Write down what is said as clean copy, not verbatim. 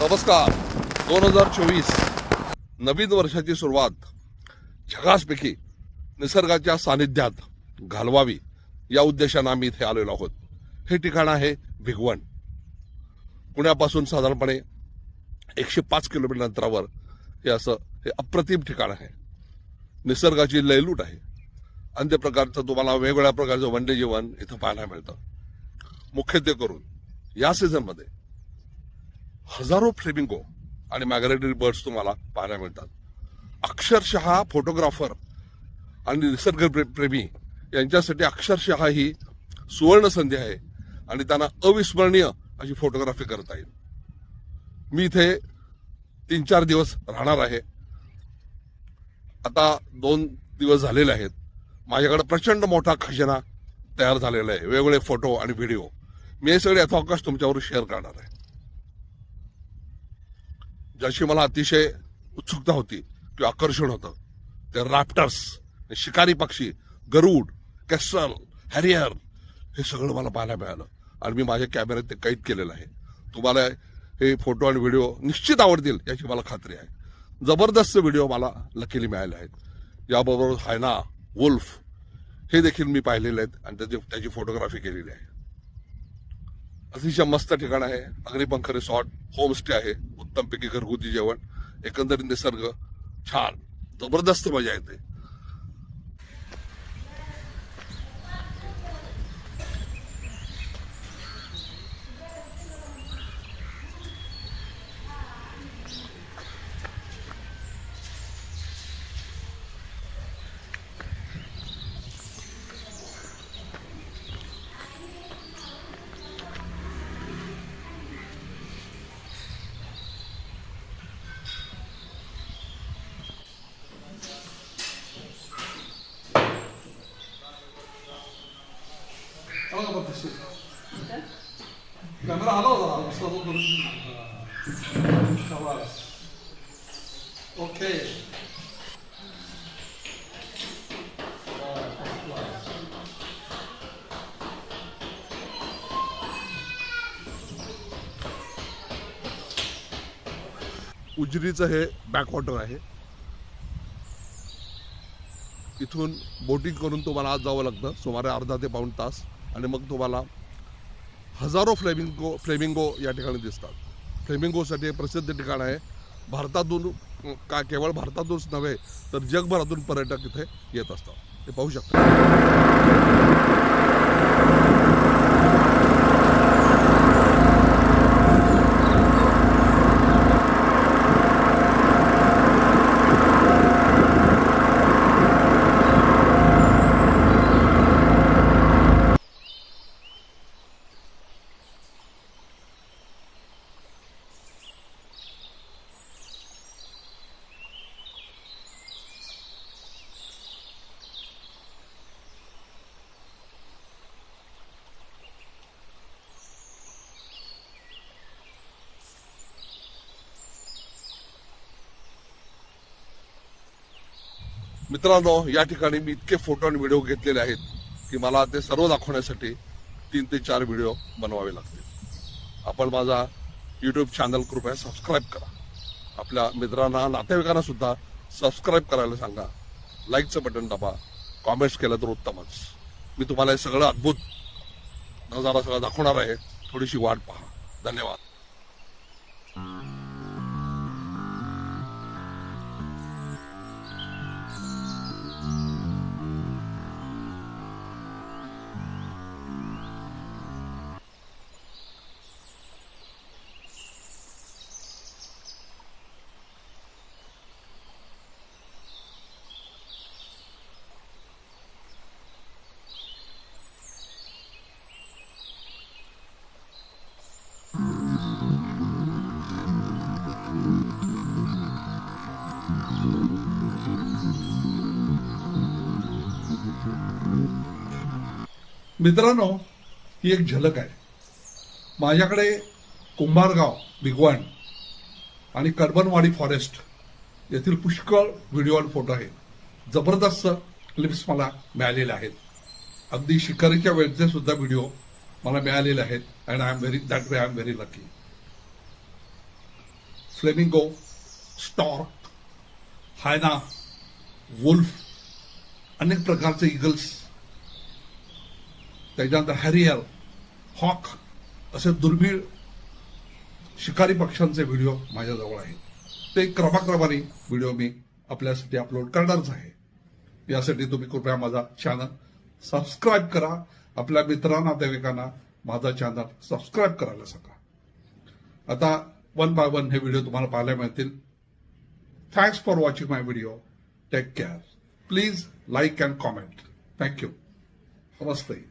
नमस्कार. 2024 नवीन वर्षाची सुरुवात झकासपैकी निसर्गाच्या सानिध्यात घालवावी या उद्देशाने आम्ही इथे आलेलो आहोत. हे ठिकाण आहे भिगवण. पुण्यापासून साधारणपणे 105 किलोमीटर अंतरावर हे अप्रतिम ठिकाण आहे. निसर्गाची लयलूट आहे. अन्य प्रकारचं तुम्हाला वेगवेगळ्या प्रकारचं वन्यजीवन इथं पाहायला मिळतं. मुख्यत्वे करून या सीझनमध्ये हजारो फ्लेमिंगो आणि मायग्रेटरी बर्ड्स तुम्हाला पाहायला मिळतात. अक्षरशः फोटोग्राफर आणि निसर्गप्रेमी यांच्यासाठी अक्षरशः ही सुवर्ण संधी आहे आणि त्यांना अविस्मरणीय अशी फोटोग्राफी करता येईल. मी इथे 3-4 दिवस राहणार आहे. आता 2 दिवस झालेले आहेत. माझ्याकडे प्रचंड मोठा खजिना तयार झालेला आहे. वेगवेगळे फोटो आणि व्हिडिओ मी हे सगळे यथावकाश तुमच्यावर शेअर करणार आहे. ज्याची मला अतिशय उत्सुकता होती किंवा आकर्षण होतं ते रॅप्टर्स, शिकारी पक्षी, गरुड, केस्ट्रल, हॅरियर हे सगळं मला पाहायला मिळालं आणि मी माझ्या कॅमेऱ्यात ते कैद केलेलं आहे. तुम्हाला हे फोटो आणि व्हिडिओ निश्चित आवडतील याची मला खात्री आहे. जबरदस्त व्हिडिओ मला लकीली मिळाले आहेत. याबरोबर हायना, वुल्फ हे देखील मी पाहिलेले आहेत आणि त्याची फोटोग्राफी केलेली आहे. अतिशय मस्त ठिकाण आहे. अग्निपंख रिसॉर्ट, होमस्टे आहे, उत्तमपैकी घरगुती जेवण, एकंदरीत निसर्ग छान, जबरदस्त मजा येते. कॅमेरा आला होता ओके. उजरीचं हे बॅकवॉटर आहे. इथून बोटिंग करून तुम्हाला आज जावं लागतं सुमारे अर्धा ते पाऊण तास आणि मग तुम्हाला हजारो फ्लेमिंगो या ठिकाणी दिसतात. फ्लेमिंगोसाठी प्रसिद्ध ठिकाण आहे. भारतातून केवळ भारतातूनच नव्हे तर जगभरातून पर्यटक इथे येत असतात. ते पाहू शकता. मित्रांनो, या ठिकाणी मी इतके फोटो आणि व्हिडिओ घेतलेले आहेत की मला ते सर्व दाखवण्यासाठी 3 ते 4 व्हिडिओ बनवावे लागतील. आपण माझा यूट्यूब चॅनल कृपया सबस्क्राईब करा. आपल्या मित्रांना, नातेवाईकांना सुद्धा सबस्क्राईब करायला सांगा. लाईकचं बटन दाबा. कॉमेंट्स केलं तर उत्तमच. मी तुम्हाला हे सगळं अद्भुत नजारा सगळं दाखवणार आहे. थोडीशी वाट पहा. धन्यवाद. मित्रांनो, ही एक झलक आहे. माझ्याकडे कुंभारगाव, भिगवण आणि कडबनवाडी फॉरेस्ट येथील पुष्कळ व्हिडिओ आणि फोटो आहेत. जबरदस्त क्लिप्स मला मिळालेले आहेत. अगदी शिकारीच्या वेळचे सुद्धा व्हिडिओ मला मिळालेले आहेत. And I am very lucky. Flamingo, stork, हायना, वुल्फ, अनेक प्रकारचे इगल्स, त्याच्यानंतर हॅरियर, हॉक असे दुर्मिळ शिकारी पक्ष्यांचे व्हिडिओ माझ्याजवळ आहेत. ते क्रमाक्रमाने व्हिडिओ मी आपल्यासाठी अपलोड करणारच आहे. यासाठी तुम्ही कृपया माझा चॅनल सबस्क्राईब करा. आपल्या मित्रांना नातेवाईकांना माझा चॅनल सबस्क्राईब करायला सांगा. आता 1 by 1 हे व्हिडिओ तुम्हाला पाहायला मिळतील. Thanks for watching my video. Take care. Please like and comment. Thank you. Namaste.